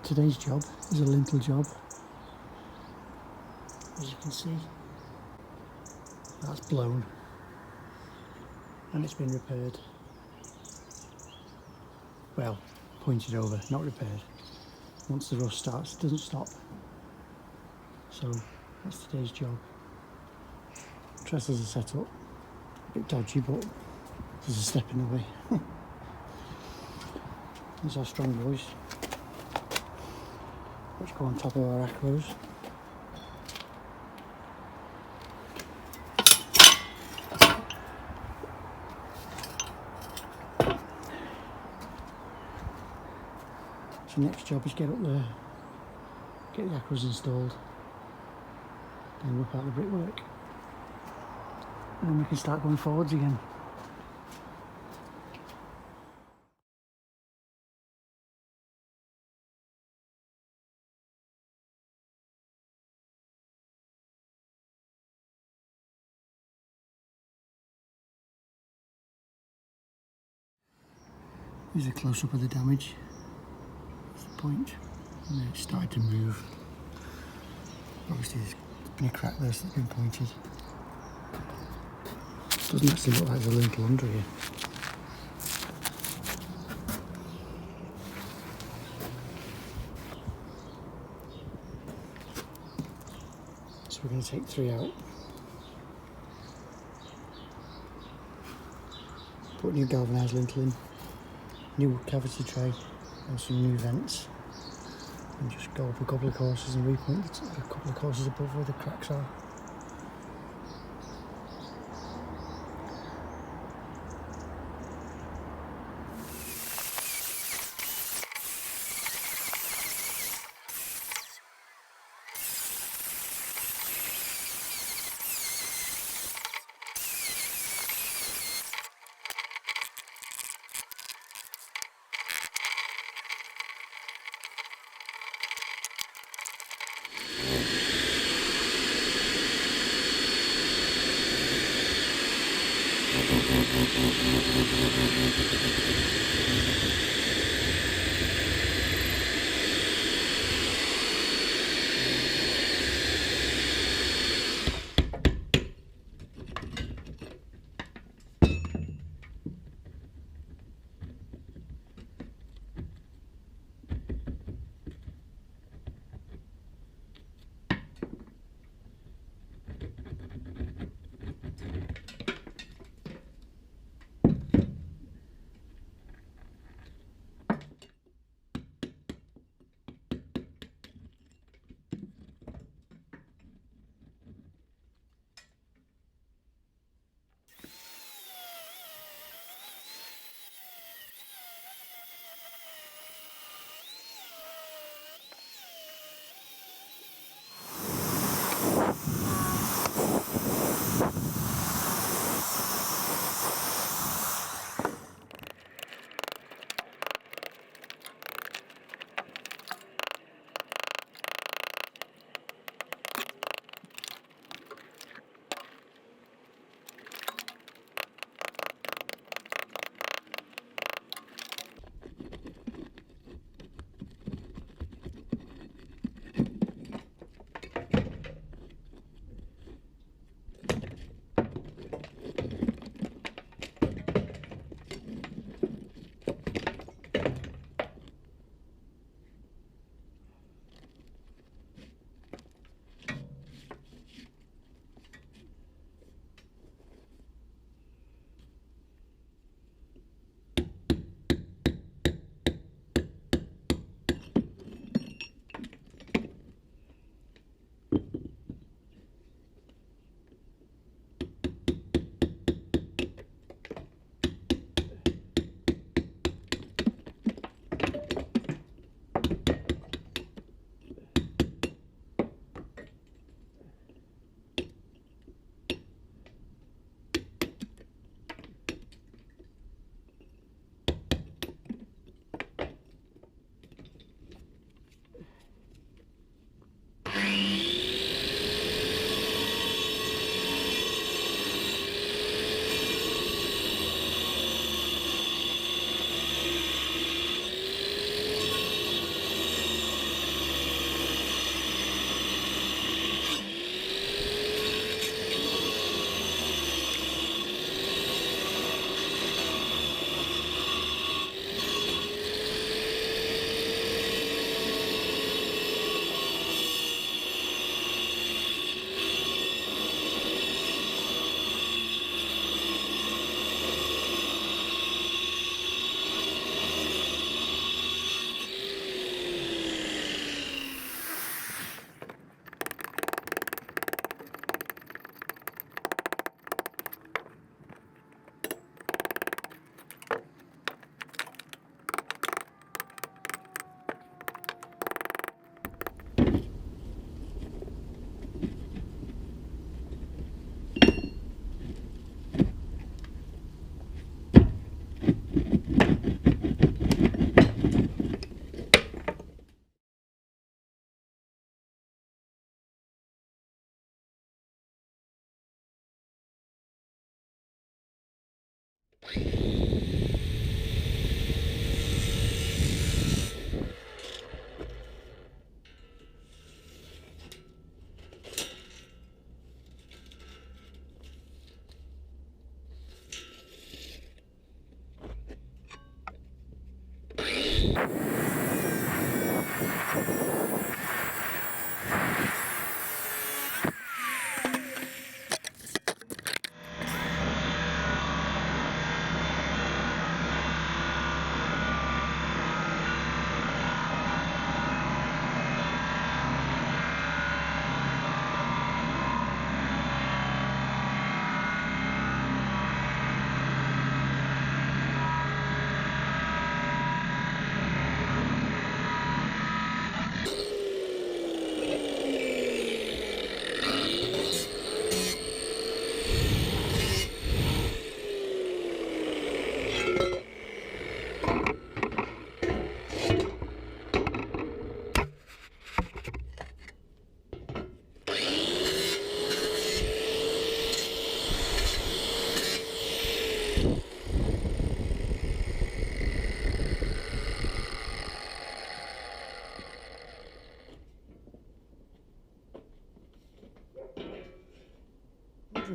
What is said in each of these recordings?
Today's job is a lintel job. As you can see, that's blown and it's been repaired. Well, pointed over, not repaired. Once the rust starts, it doesn't stop. So that's today's job. Trestles are set up, a bit dodgy, but there's a step in the way. These are strong boys, which go on top of our acros. So next job is get up there, get the acros installed, then rip out the brickwork, and then we can start going forwards again. Here's a close-up of the damage. That's the point. And then it started to move. Obviously there's been a crack there that's been pointed. Doesn't actually look like there's a lintel under here. So we're going to take 3 out. Put new galvanised lintel in. New cavity tray and some new vents, and just go up a couple of courses and repoint a couple of courses above where the cracks are.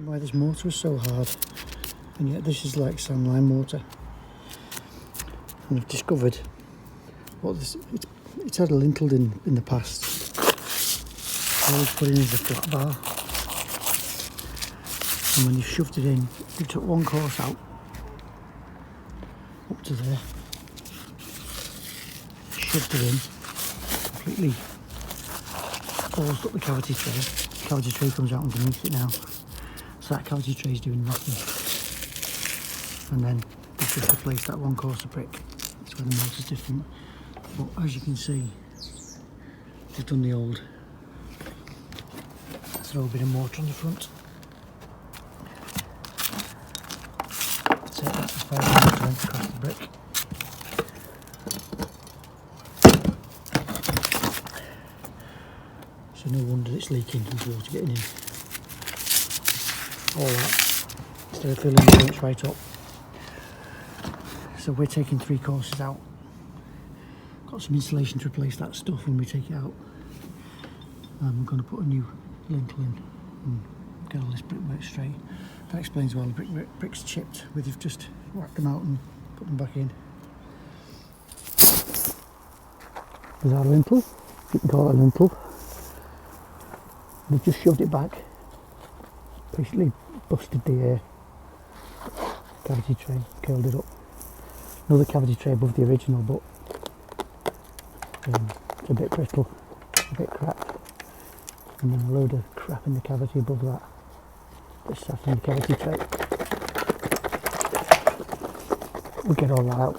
Why this mortar is so hard, and yet this is like sand lime mortar. And I've discovered what this it's had a lintel in the past. I always put in as a flat bar, and when you shoved it in, you took one course out up to there, shoved it in, completely closed up the cavity tray. The cavity tray comes out underneath it now. So that cavity tray is doing nothing, and then we've just replaced that one course of brick. That's where the mortar's different. But as you can see, they've done the old throw a bit of mortar on the front. Take that for 5 minutes length across the brick. So no wonder it's leaking, there's water getting in. All that, instead of filling the joints right up. So we're taking 3 courses out. Got some insulation to replace that stuff when we take it out. I'm going to put a new lintel in and get all this brickwork straight. That explains why the bricks chipped, where they've just whacked them out and put them back in. There's our lintel, you can call it a lintel. They've just shoved it back. Basically busted the cavity tray, curled it up. Another cavity tray above the original, but it's a bit brittle, a bit cracked. And then a load of crap in the cavity above that. Just sat in the cavity tray. We'll get all that out.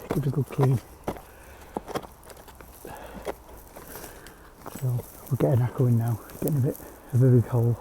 Give it a good clean. So we'll get an echo in now, getting a bit of a big hole.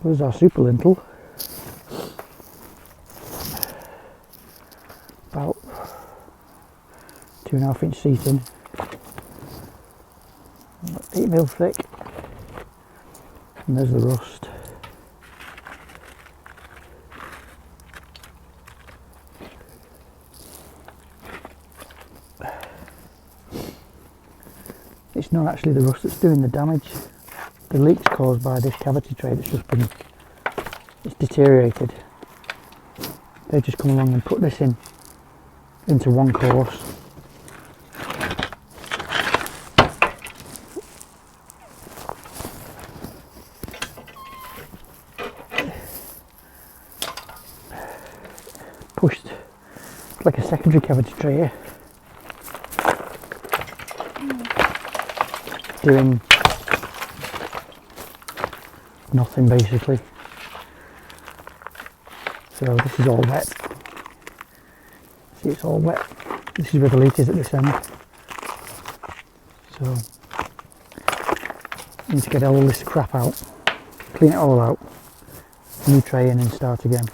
There's our super lintel, about 2.5 inch seating, 8mm thick, and there's the rust. It's not actually the rust that's doing the damage. The leak's caused by this cavity tray that's just been, it's deteriorated. They've just come along and put this into one course. Pushed, it's like a secondary cavity tray here. Doing nothing basically. So this is all wet. See, it's all wet. This is where the leak is at this end. So I need to get all this crap out, clean it all out, new tray in and start again.